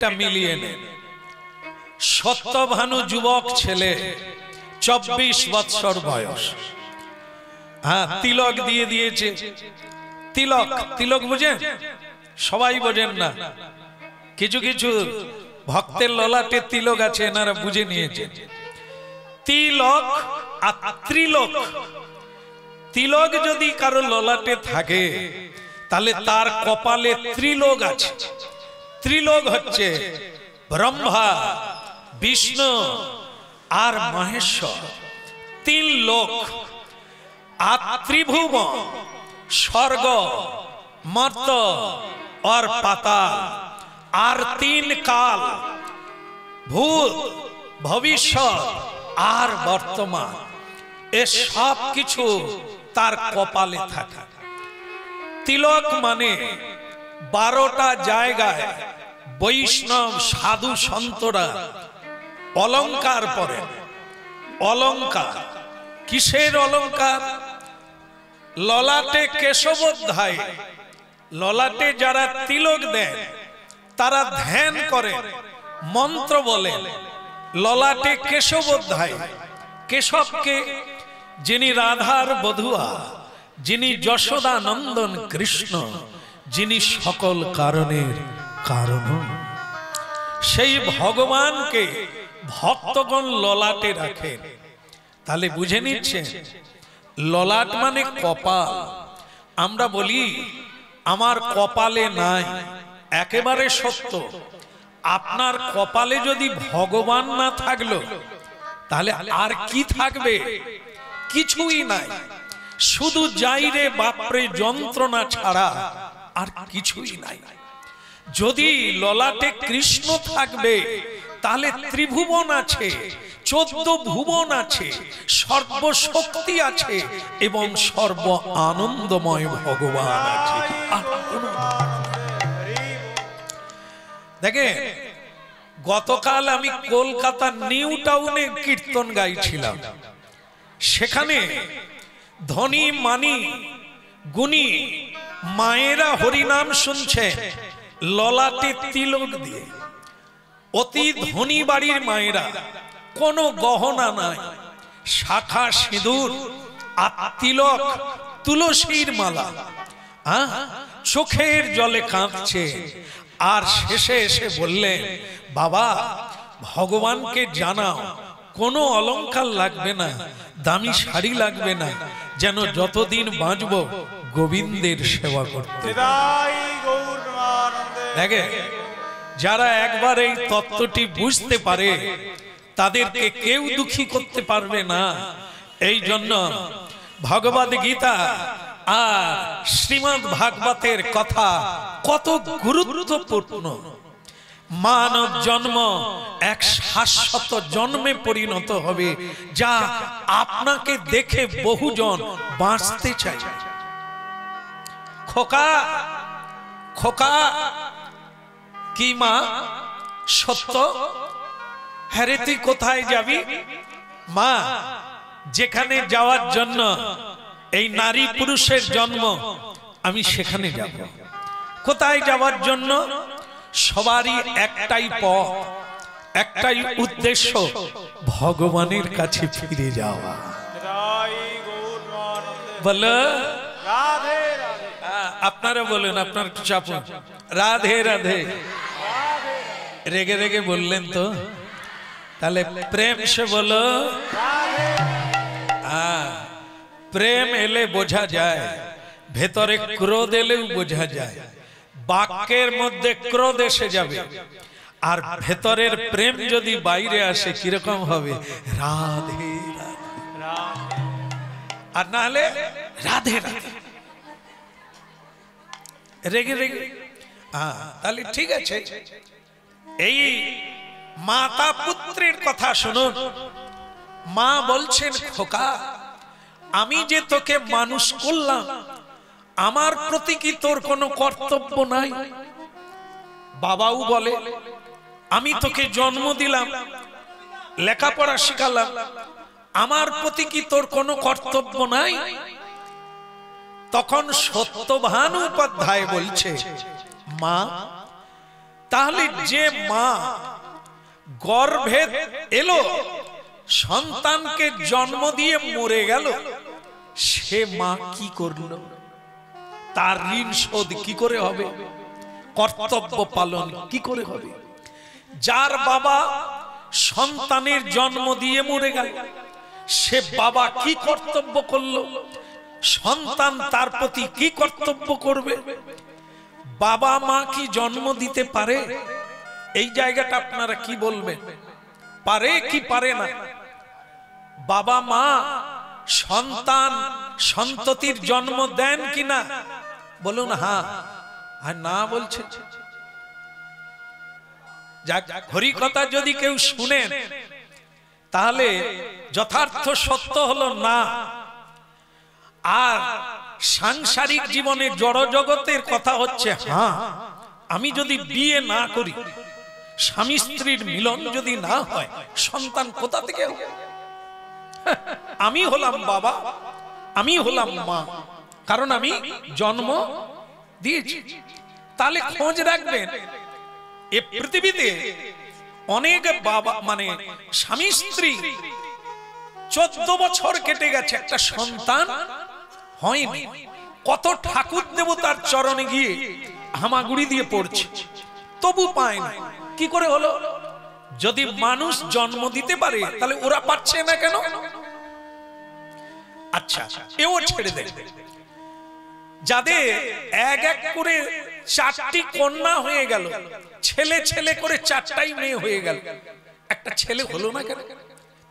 এটা মিলিয়ে নেন। সত্যভানু যুবক ছেলে, 24 বৎসর বয়স। হ্যাঁ, তিলক দিয়ে দিয়েছে। তিলক, তিলক বুঝেন? সবাই বোঝেন না, কিছু কিছু ভক্তের ললাটে তিলক আছে, এনারা বুঝে নিয়েছে। তিলক আর ত্রিলোক। তিলক যদি কারো ললাটে থাকে তাহলে তার কপালে ত্রিলোক আছে। ত্রিলোক হচ্ছে ব্রহ্মা, বিষ্ণু আর মহেশ্বর, 3 লোক। আর ত্রিভুবন, স্বর্গ, মর্ত আর পাতাল, আর 3 কাল, ভূত, ভবিষ্যৎ আর বর্তমান। এ সব কিছু তার কপালে থাকে। তিলক মানে 12টা জায়গায় বৈষ্ণব সাধু সন্তরা অলংকার পরেন। অলংকার কিসের অলংকার? ললাটে কেশবোধ্যায়, ললাটে যারা তিলক দেন তারা ধ্যান করেন, মন্ত্র বলেন। ললাটে কেশবোধ্যায়, কেশবকে যিনি রাধার বধূয়া, যিনি যশোদা নন্দন কৃষ্ণ, যিনি সকল কারণের কারণ, সেই ভগবানকে ভক্তগণ ললাটে রাখেন। তাহলে বুঝে নিচ্ছেন, ললাট মানে কপাল। আমরা বলি আমার কপালে নাই, একেবারে সত্য। আপনার কপালে যদি ভগবান না থাকলো তাহলে আর কি থাকবে? কিছুই নাই। শুধু যাইরে বাপরে যন্ত্রণা ছাড়া আর কিছুই নাই। যদি ললাটে কৃষ্ণ থাকবে তাহলে ত্রিভুবন আছে, 14 ভুবন আছে, সর্বশক্তি আছে এবং সর্ব আনন্দময় ভগবান আছে। দেখে, গতকাল আমি কলকাতা নিউ টাউনে কীর্তন গাইছিলাম। সেখানে ধনী মানি গুণী মায়েরা হরিনাম শুনছে ললাটে তিলক দিয়ে। অতি ধনী বাড়ির মায়েরা, কোনো গহনা নাই, শাখা সিঁদুর আর তিলক, তুলসীর মালা, চোখের জলে কাঁদছে। আর শেষে এসে বললেন, বাবা ভগবানকে জানাও কোনো অলংকার লাগবে না, দামি শাড়ি লাগবে না, যেন যতদিন বাঁচবো গোবিন্দের সেবা করতে। দেখে, যারা একবার এই তত্ত্বটি বুঝতে পারে তাদেরকে কেউ দুঃখী করতে পারবে না। এই জন্য ভগবদ গীতা আর শ্রীমদ্ ভাগবতের কথা কত গুরুত্বপূর্ণ। মানব জন্ম এক শাশ্বত জন্মে পরিণত হবে, যা আপনাকে দেখে বহুজন বাঁচতে চায়। খোকা, খোকা, কি মা? সত্য? হ্যাঁ রে, তুই কোথায় যাবি? মা, যেখানে যাওয়ার জন্য এই নারী পুরুষের জন্ম, আমি সেখানে যাব। কোথায় যাওয়ার জন্য? সবারই একটাই পথ, একটাই উদ্দেশ্য, ভগবানের কাছে ফিরে যাওয়া। বলো আপনারা বলেন, আপনার চাপুন। রাধে রাধে। রেগে রেগে বললেন তো, তাহলে প্রেম সে বলো। প্রেম এলে বোঝা যায়, ভেতরে ক্রোধ এলেও বোঝা যায়। বাক্যের মধ্যে ক্রোধ এসে যাবে, আর ভেতরের প্রেম যদি বাইরে আসে কিরকম হবে? রাধে রাধে। আর না হলে রাধে রাধে। রেগে রেগে। তাহলে ঠিক আছে, এই মাতা পুত্রের কথা শুনুন। মা বলছেন, খোকা আমি যে তোকে মানুষ করলাম, আমার প্রতি কি তোর কোনো কর্তব্য নাই? বাবাও বলে, আমি তোকে জন্ম দিলাম, লেখাপড়া শিখালাম, আমার প্রতি কি তোর কোনো কর্তব্য নাই? তখন সত্যভানু উপাধ্যায় বলছে, মা তাহলে যে মা গর্ভে এলো, সন্তানকে জন্ম দিয়ে মরে গেল, সে মা কি করলো? তার ঋণ শোধ কি করে হবে? কর্তব্য পালন কি করে হবে? যার বাবা সন্তানের জন্ম দিয়ে মরে গেল, সে বাবা কি কর্তব্য করলো? সন্তান তার প্রতি কি কর্তব্য করবে? বাবা মা কি জন্ম দিতে পারে? এই জায়গাটা আপনারা কি বলবেন? পারে কি পারে না? বাবা মা সন্তান সন্ততির জন্ম দেন কিনা? বলুন হ্যাঁ। আর না বলছে, যাক, হরি কথা যদি কেউ শুনেন তাহলে যথার্থ সত্য হলো না। আর সাংসারিক জীবনে জড় জগতের কথা হচ্ছে হ্যাঁ। আমি যদি বিয়ে না করি, স্বামী স্ত্রীর মিলন যদি না হয়, সন্তান কোথা থেকে হবে? আমি হলাম বাবা, আমি হলাম মা, কারণ আমি জন্ম দিয়েছি। তাহলে খোঁজ রাখবেন, এ পৃথিবীতে অনেক বাবা মানে স্বামী স্ত্রী 14 বছর কেটে গেছে, একটা সন্তান হয়নি। কত ঠাকুর দেবতার চরণে গিয়ে হামাগুড়ি দিয়ে পড়ছে, তবু পায় না। কি করে হলো? যদি মানুষ জন্ম দিতে পারে তাহলে ওরা পাচ্ছে না কেন? আচ্ছা, এও ছেড়ে দেয়। যাদের এক এক করে 4টি কন্যা হয়ে গেল, ছেলে ছেলে করে 4টাই মেয়ে হয়ে গেল, একটা ছেলে হলো না কেন?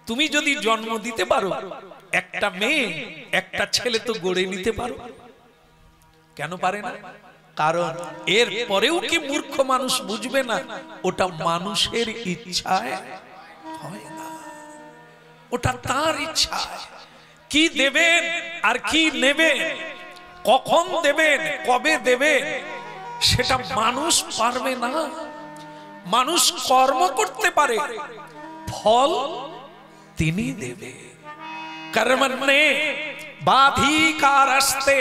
তুমি যদি জন্ম দিতে পারো, একটা মেয়ে একটা ছেলে তো গড়ে নিতে পারো, কেন পারে না? কারণ এর পরেও কি মূর্খ মানুষ বুঝবে না ওটা মানুষের ইচ্ছায় হয় না, ওটা তার ইচ্ছায়। কি দেবেন আর কি নেবেন, কখন দেবেন, কবে দেবেন, সেটা মানুষ পারবে না। মানুষ কর্ম করতে পারে, ফল তিনি দেবে। কর্মণ্যে বাধিকার আসতে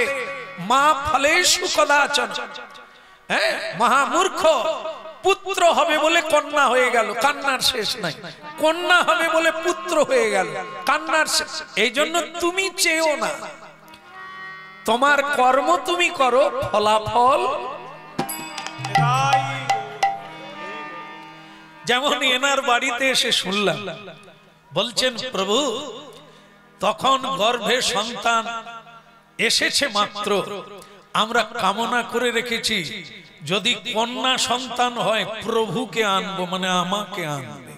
মা ফলেষু কদাচন। হ্যাঁ, মহামূর্খ পুত্র হবে বলে কন্যা হয়ে গেল, কান্নার শেষ নাই। কন্যা হবে বলে পুত্র হয়ে গেল, কান্নার শেষ। এই জন্য তুমি চেয়েও না, তোমার কর্ম তুমি করো, ফলাফল। যেমন এনার বাড়িতে এসে শুনলাম, বলছেন প্রভু তখন গর্ভে সন্তান এসেছে মাত্র, আমরা কামনা করে রেখেছি যদি কন্যা সন্তান হয় প্রভুকে আনবো, মানে আমাকে আনবে।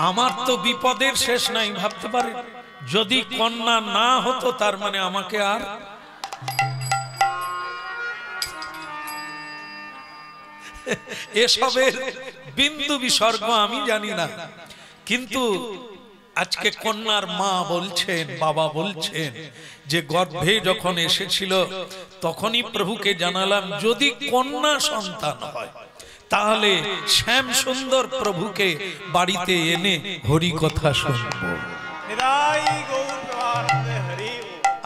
আমার তো বিপদের শেষ নাই, ভাবতে পারে যদি কন্যা না হতো তার মানে আমাকে আর। এসবের বিন্দু বিসর্গ আমি জানি না, কিন্তু আজকে কন্যার মা বলছেন, বাবা বলছেন যে গর্ভে যখন এসেছিল তখনই প্রভুকে জানালাম যদি কন্যা সন্তান হয় তাহলে শ্যাম সুন্দর প্রভুকে বাড়িতে এনে হরি কথা শুনব।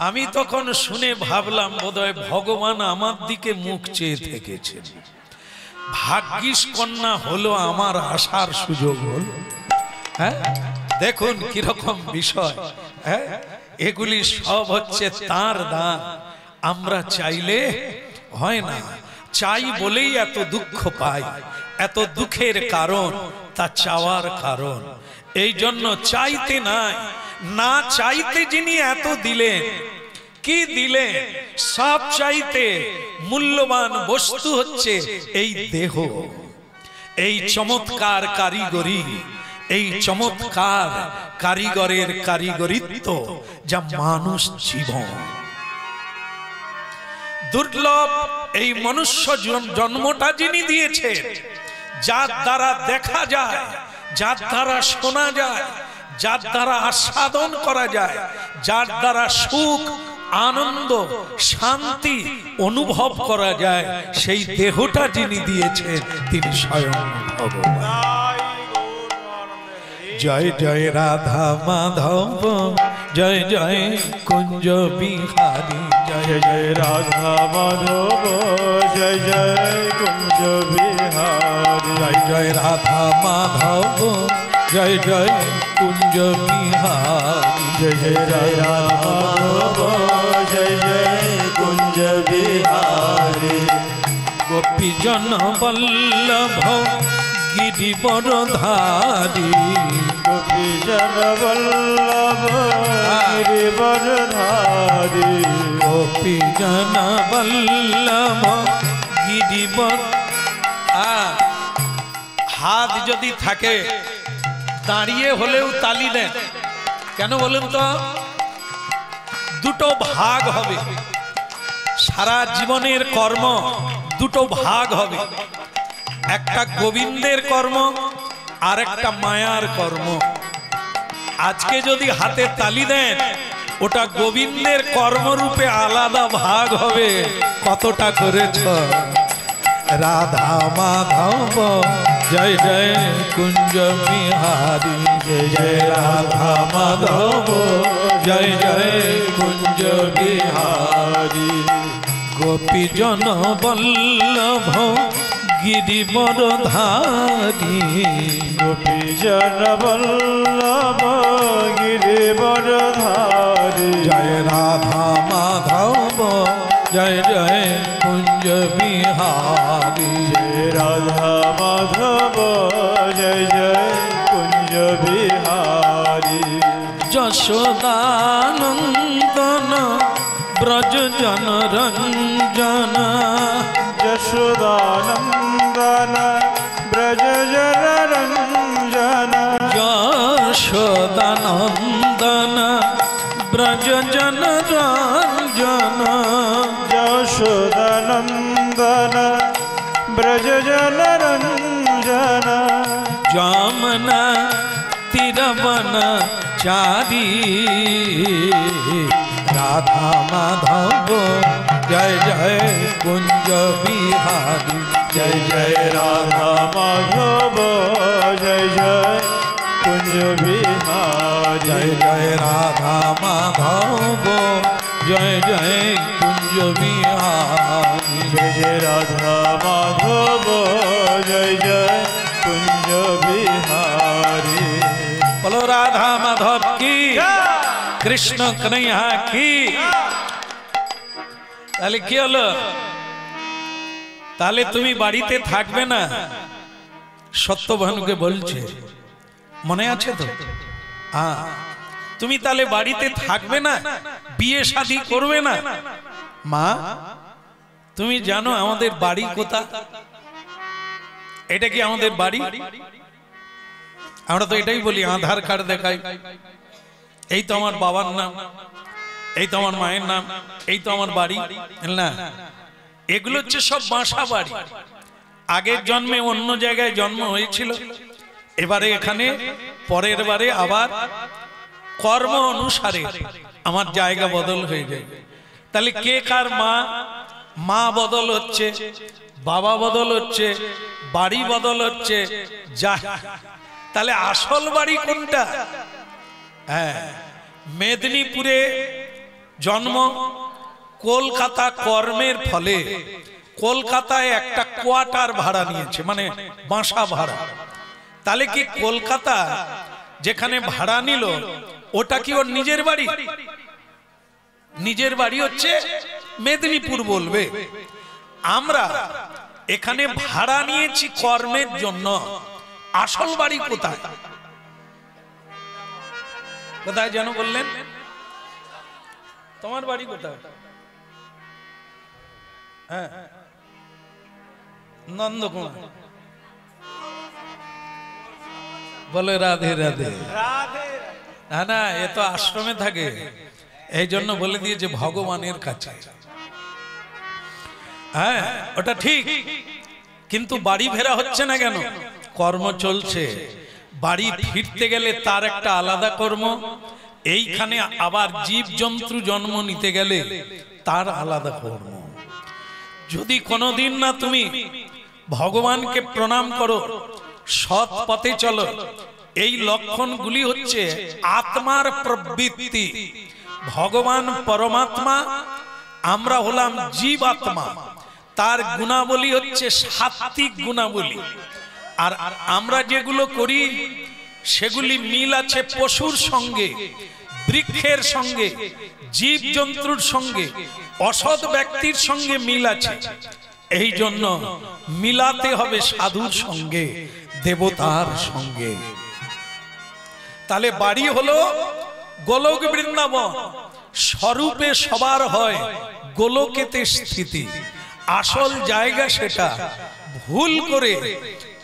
আমি তখন শুনে ভাবলাম বোধহয় ভগবান আমার দিকে মুখ চেয়ে থেকেছেন, ভাগ্যিস কন্যা হলো, আমার আসার সুযোগ হলো। হ্যাঁ, দেখুন কিরকম বিষয়। হ্যাঁ, এগুলি সব হচ্ছে তার দান, আমরা চাইলে হয় না। চাই বলেই এত দুঃখ পাই, এত দুঃখের কারণ তা চাওয়ার কারণ। এই জন্য চাইতে নাই, না চাইতে যিনি এত দিলেন, কি দিলেন? সব চাইতে মূল্যবান বস্তু হচ্ছে এই দেহ, এই চমৎকার কারিগরি, এই চমৎকার কারিগরের কারিগরিত্ব যা মানুষ জীবন। দুর্লভ এই মনুষ্য জন্মটা যিনি দিয়েছেন, যার দ্বারা দেখা যায়, যার দ্বারা শোনা যায়, যার দ্বারা আস্বাদন করা যায়, যার দ্বারা সুখ আনন্দ শান্তি অনুভব করা যায়, সেই দেহটা যিনি দিয়েছেন তিনি স্বয়ং ভগবান। জয় জয় রাধা মাধব জয় জয় কুঞ্জ বিহারী জয় জয় রাধা মাধব জয় জয় কুঞ্জ বিহারী জয় জয় রাধা মাধব জয় জয় কুঞ্জ বিহারী জয় জয় রাধা মাধব জয় জয় কুঞ্জ বিহারী গোপীজন বল্লভ গিরিবরধারী গোপীজন বল্লভ গিরিবরধারী গোপীজন বল্লভ গিরিবর। হাত যদি থাকে দাঁড়িয়ে হলেও তালি দেন, কেন বলুন তো? দুটো ভাগ হবে, সারা জীবনের কর্ম দুটো ভাগ হবে, একটা গোবিন্দের কর্ম আর একটা মায়ার কর্ম। আজকে যদি হাতে তালি দেন ওটা গোবিন্দের কর্মরূপে আলাদা ভাগ হবে। কতটা করেছ? রাধা মাধব জয় জয় কুঞ্জ বিহারী জয় জয় রাধা মাধব জয় জয় কুঞ্জ বিহারী গোপীজন বল্লভ গিরিবরধারী গোপীজন বল্লভ গিরিবরধারী জয় রাধা মাধব জয় জয় কুঞ্জ বিহারী জয় রাধা মাধব জয় জয় কুঞ্জ বিহারী যশোদানন্দন ব্রজ জন রঞ্জন যশোদানন্দন ব্রজ জন রঞ্জন যশোদানন্দন ব্রজ জন রঞ্জন যশোদানন্দন ব্রজ জন রঞ্জন যমুনা তীরবন চারি রাধা মাধব জয় জয় কুঞ্জ বিহারী জয় জয় রাধা মাধব জয় জয় কুঞ্জ বিহারী জয় জয় রাধা মাধব জয় জয় কুঞ্জ বিহারী জয় জয় রাধা মাধব জয় জয় কুঞ্জ বিহারী বলো রাধা মাধব কি, কৃষ্ণ কন্হैया কি। তাহলে কি হলো? তাহলে তুমি বাড়িতে থাকবে না, সত্যভানুকে বলছে, মনে আছে তো? হ্যাঁ, তুমি তাহলে বাড়িতে থাকবে না, বিয়ে শাদী করবে না। মা তুমি জানো আমাদের বাড়ি কোথা? এটা কি আমাদের বাড়ি? আমরা তো এটাই বলি, আধার কার্ড দেখাই, এই তো আমার বাবার নাম, এই তো আমার মায়ের নাম, এই তো আমার বাড়ি। না, এগুলো হচ্ছে সব বাসা বাড়ি। আগের জন্মে অন্য জায়গায় জন্ম হয়েছিল, এবারে এখানে, পরের বারে আবার কর্ম অনুসারে আমার জায়গা বদল হয়ে যায়। তাহলে কে কার মা? মা বদল হচ্ছে, বাবা বদল হচ্ছে, বাড়ি বদল হচ্ছে। তাহলে আসল বাড়ি কোনটা? হ্যাঁ, মেদিনীপুরে জন্ম, কলকাতা কর্মের ফলে কলকাতায় একটা কোয়ার্টার ভাড়া নিয়েছে, মানে বাসা ভাড়া। তাহলে কি কলকাতা যেখানে ভাড়া নিল ওটা কি ওর নিজের বাড়ি? নিজের বাড়ি হচ্ছে মেদিনীপুর বলবে। আমরা এখানে ভাড়া নিয়েছি কর্মের জন্য, আসল বাড়ি কোথায়? কোথায় যেন বললেন? তোমার বাড়ি কোথায়? হ্যাঁ, নন্দকুমার। বলে রাধে রাধে। হ্যাঁ না, এ তো আশ্রমে থাকে, এই জন্য বলে দিয়েছে ভগবানের কাছে। হ্যাঁ, ওটা ঠিক, কিন্তু বাড়ি ফেরা হচ্ছে না কেন? কর্ম চলছে। বাড়ি ফিরতে গেলে তার একটা আলাদা কর্ম, এইখানে আবার জীব জন্তু জন্ম নিতে গেলে তার আলাদা কর্ম। যদি কোনোদিন না তুমি ভগবানকে প্রণাম করো, সৎ পথে চলো, এই লক্ষণগুলি হচ্ছে আত্মার প্রবৃত্তি, ভগবান পরমাত্মা, আমরা হলাম জীবাত্মা। তার গুণাবলী হচ্ছে সাত্ত্বিক গুণাবলী। আর আমরা যেগুলো করি সেগুলি মিল আছে পশুর সঙ্গে, বৃক্ষের সঙ্গে, জীব জন্তুর সঙ্গে, অসৎ ব্যক্তির সঙ্গে মিল আছে। এই জন্য মিলাতে হবে সাধুর সঙ্গে, দেবতার সঙ্গে। তাহলে বাড়ি হলো গোলক বৃন্দাবন, স্বরূপে সবার হয় গোলকেতে স্থিতি, আসল জায়গা সেটা। ভুল করে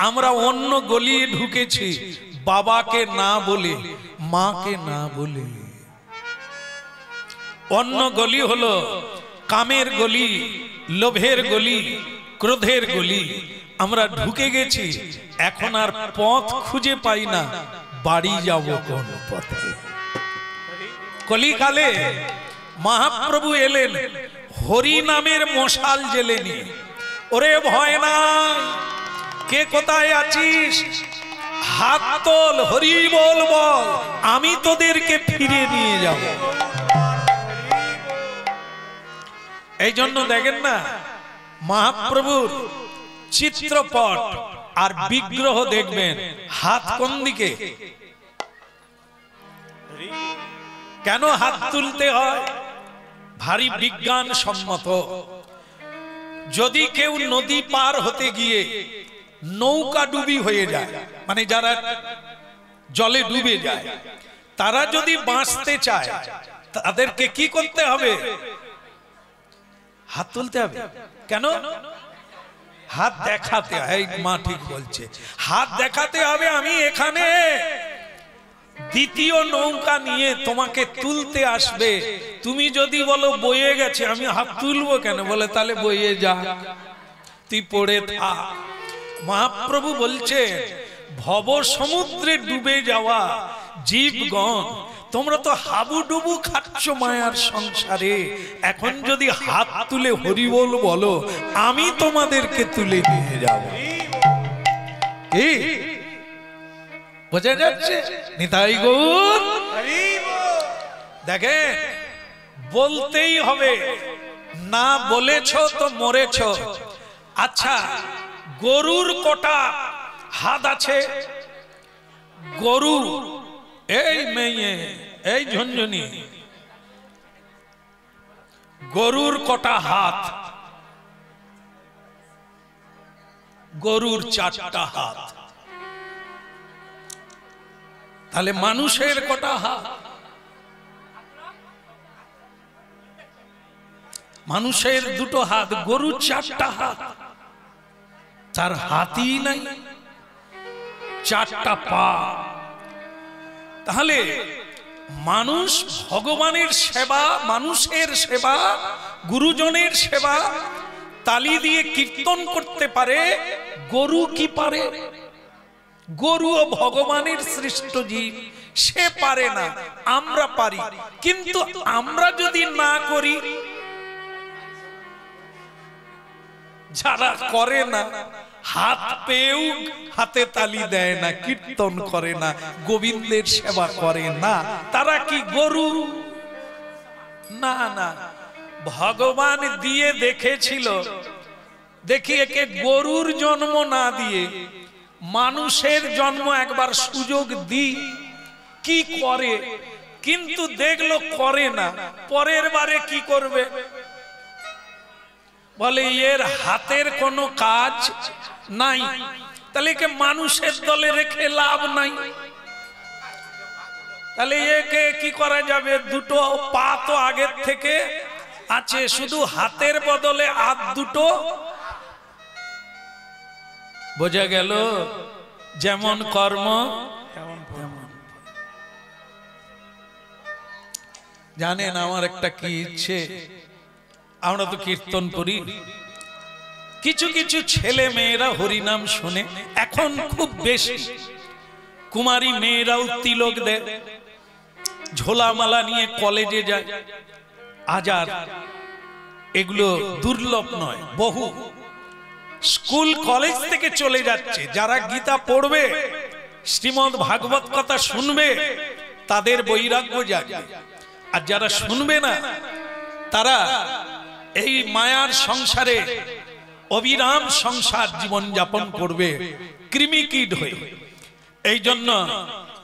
আমরা অন্য গলিয়ে ঢুকেছি, বাবাকে না বলে, মাকে না বলে। অন্য গলি হলো কামের গলি, লোভের গলি, ক্রোধের গলি। আমরা ঢুকে গেছি, এখন আর পথ খুঁজে পাই না, বাড়ি যাব কোন পথে। কলিকালে মহাপ্রভু এলেন হরি নামের মশাল জ্বেলে নিয়ে। ওরে ভয় নাই, কে কোথায় আছিস, হাত তোল, হরি বল বল, আমি তোদেরকে ফিরে নিয়ে যাব। এই জন্য দেখেন না, মহাপ্রভুর চিত্রপট আর বিগ্রহ দেখবেন হাত কোন দিকে। কেন হাত তুলতে হয়? ভারী বিজ্ঞান সম্মত। যদি কেউ নদী পার হতে গিয়ে নৌকা ডুবি হয়ে যায়, মানে যারা জলে ডুবে যায়, তারা যদি বাঁচতে চায় তাদেরকে কি করতে হবে? হাত তুলতে হবে। কেন? হাত দেখাতে হয়। মা ঠিক বলছে, হাত দেখাতে হবে আমি এখানে। দ্বিতীয় নৌকা নিয়ে তোমাকে তুলতে আসবে, তুমি যদি বলো বয়ে গেছে, আমি হাত তুলবো কেন? বলে তাহলে বয়ে যা, তুই পড়ে থাক। মহাপ্রভু বলছে ভব সমুদ্রে ডুবে যাওয়া জীবগণ, তোমরা তো হাবুডুবু খাচ্ছ মায়ার সংসারে, এখন যদি হাত তুলে হরি বল বলো, আমি তোমাদেরকে তুলে নিয়ে যাব। কি বোঝা যাচ্ছে? নিতাই গৌর। দেখে বলতেই হবে, না বলেছ তো মরেছ। আচ্ছা, গরুর কটা হাত আছে? গরু এই মেয়ে, এই ঝঞ্ঝনি, গরুর কটা হাত? গরুর 4টা হাত। তাহলে মানুষের কটা হাত? মানুষের 2টো হাত, গরুর 4টা হাত। তার হাতই নাই, 4টা পা। তাহলে মানুষ ভগবানের সেবা, মানুষের সেবা, গুরুজনের সেবা তালি দিয়ে কীর্তন করতে পারে, গরু কি পারে? গরুও ভগবানের সৃষ্ট জীব, সে পারে না, আমরা পারি। কিন্তু আমরা যদি না করি, যারা করে না, হাত পেয়েও হাতে তালি দেয় না, কীর্তন করে না, গোবিন্দের সেবা করে না, তারা কি গরু? না না, ভগবান দিয়ে দেখেছিল, দেখি একে গরুর জন্ম না দিয়ে মানুষের জন্ম একবার সুযোগ দি, কি করে? কিন্তু দেখলো করে না, পরের বারে কি করবে? বলে এর হাতের কোনো কাজ নাই, তাহলে একে মানুষের দলে রেখে লাভ নাই। তাহলে একে কি করা যাবে? 2টো পা তো আগের থেকে আছে, শুধু হাতের বদলে হাত 2টো। বোঝা গেল? যেমন কর্ম তেমন। জানেন আমার একটা কি ইচ্ছে, আমরা তো কীর্তন করি, কিছু কিছু ছেলে মেয়েরা হরিনাম শুনে, এখন খুব বেশি কুমারী মেয়েরাও তিলক দেয়, ঝোলামালা নিয়ে কলেজে যায়। আজার এগুলো দুর্লভ নয়, বহু স্কুল কলেজ থেকে চলে যাচ্ছে। যারা গীতা পড়বে, শ্রীমদ্ ভাগবত কথা শুনবে, তাদের বৈরাগ্য জাগবে, আর যারা শুনবে না তারা এই মায়ার সংসারে অবিরাম সংসার জীবন যাপন করবে কৃমিকীট হয়ে। এই জন্য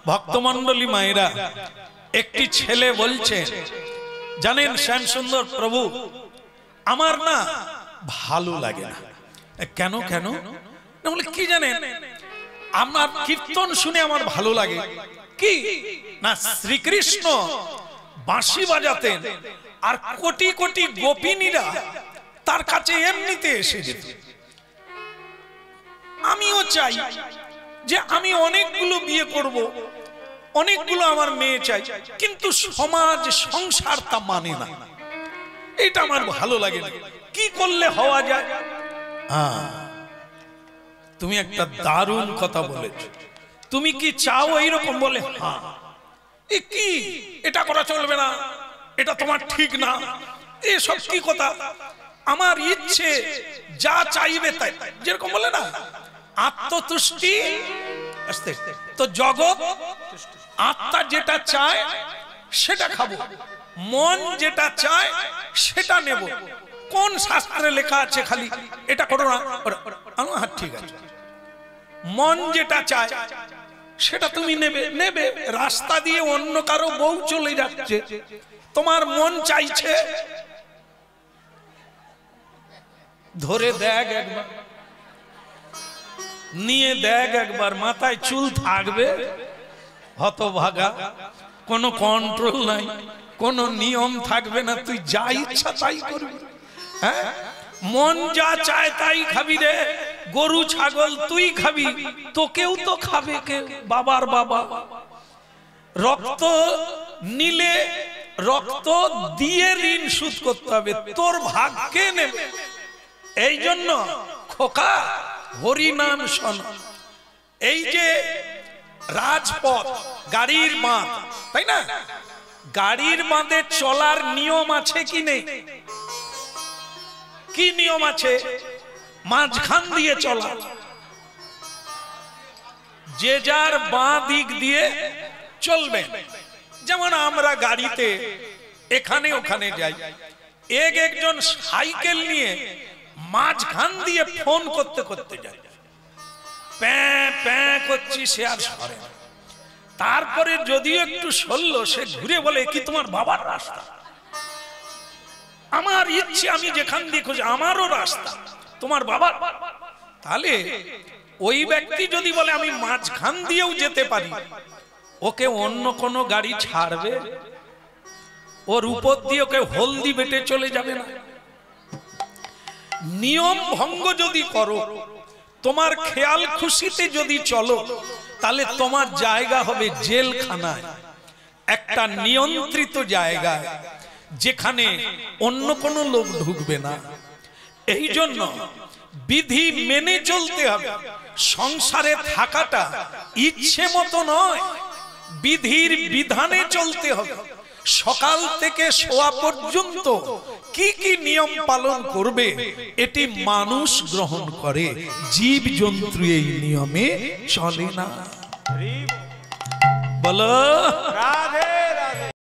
ভক্তমণ্ডলী মায়েরা, একটি ছেলে বলছে, জানেন শ্যামসুন্দর প্রভু আমার না ভালো লাগে না। কেন কেন বলে, কি জানেন, আমার কীর্তন শুনে আমার ভালো লাগে কি না, শ্রীকৃষ্ণ বাঁশি বাজাতেন আর কোটি কোটি গোপিনীরা তার কাছে এমনিতে এসে যেত। আমিও চাই যে আমি অনেকগুলো বিয়ে করব, অনেকগুলো আমার মেয়ে চাই, কিন্তু সমাজ সংসার তা মানে না, এটা আমার ভালো লাগে না। কি করলে হওয়া যায়? তুমি একটা দারুণ কথা বলেছ। তুমি কি চাও এইরকম? বলে হ্যাঁ। এ কি, এটা করা চলবে না, এটা তোমার ঠিক না, এসব কি কথা? আমার ইচ্ছে যা চাইবে তাই, যেরকম বলে না আত্মতুষ্টি, তো জগৎ আত্মা যেটা চায় সেটা খাবো, মন যেটা চায় সেটা নেব। কোন শাস্ত্রে লেখা আছে খালি এটা করো না? হ্যাঁ ঠিক আছে, মন যেটা চায় সেটা তুমি নেবে নেবে। রাস্তা দিয়ে অন্য কারো বউ চলে যাচ্ছে, তোমার মন চাইছে, ধরে দেখ একবার, নিয়ে দেখ একবার, মাথায় চুল থাকবে, হতভাগা, কোনো কন্ট্রোল নাই, কোনো নিয়ম থাকবে না, তুই যা ইচ্ছা তাই করবি। হ্যাঁ, মন যা চায় তাই খাবি রে। গরু ছাগল তুই খাবি, তোকেও তো খাবে কে? বাবার বাবা। রক্ত নিলে রক্ত দিয়ে ঋণ শোধ করতে হবে, তোর ভাগ্যে নেবে। এই জন্য খোকা হরি নাম শোন। এই যে রাজপথ, গাড়ির বাঁধ, তাই না? গাড়ির বাঁধে চলার নিয়ম আছে কি নেই? কি নিয়ম আছে? মাঝখান দিয়ে চলা, যে যার বাঁ দিক দিয়ে চলবে। যেমন আমরা গাড়িতে এখানে ওখানে যাই, একজন সাইকেল নিয়ে মাঝখান দিয়ে ফোন করতে করতে যায়, প্যাঁ প্যাঁ করছি, সে আর সরে না। তারপরে যদিও একটু সরল, সে ঘুরে বলে কি তোমার বাবার রাস্তা? আমার ইচ্ছে আমি যেখান দিয়ে খুঁজি, আমারও রাস্তা, তোমার বাবার। তাহলে ওই ব্যক্তি যদি বলে আমি মাঝখান দিয়েও যেতে পারি, ওকে অন্য কোনো গাড়ি ছাড়বে? ওর উপর দিয়ে ওকে হলদি বেটে চলে যাবে না? নিয়ম ভঙ্গ যদি করো, তোমার খেয়াল খুশিতে যদি চলো, তাহলে তোমার জায়গা হবে জেলখানায়, একটা নিয়ন্ত্রিত জায়গায়, যেখানে অন্য কোনো লোক ঢুকবে না। এই জন্য বিধি মেনে চলতে হবে। সংসারে থাকাটা ইচ্ছে মতো নয়, বিধির বিধানে চলতে হবে। সকাল থেকে শোয়া পর্যন্ত কি কি নিয়ম পালন করবে, এটি মানুষ গ্রহণ করে, জীব জন্তু এই নিয়মে চলে না। বলো রাধে রাধে।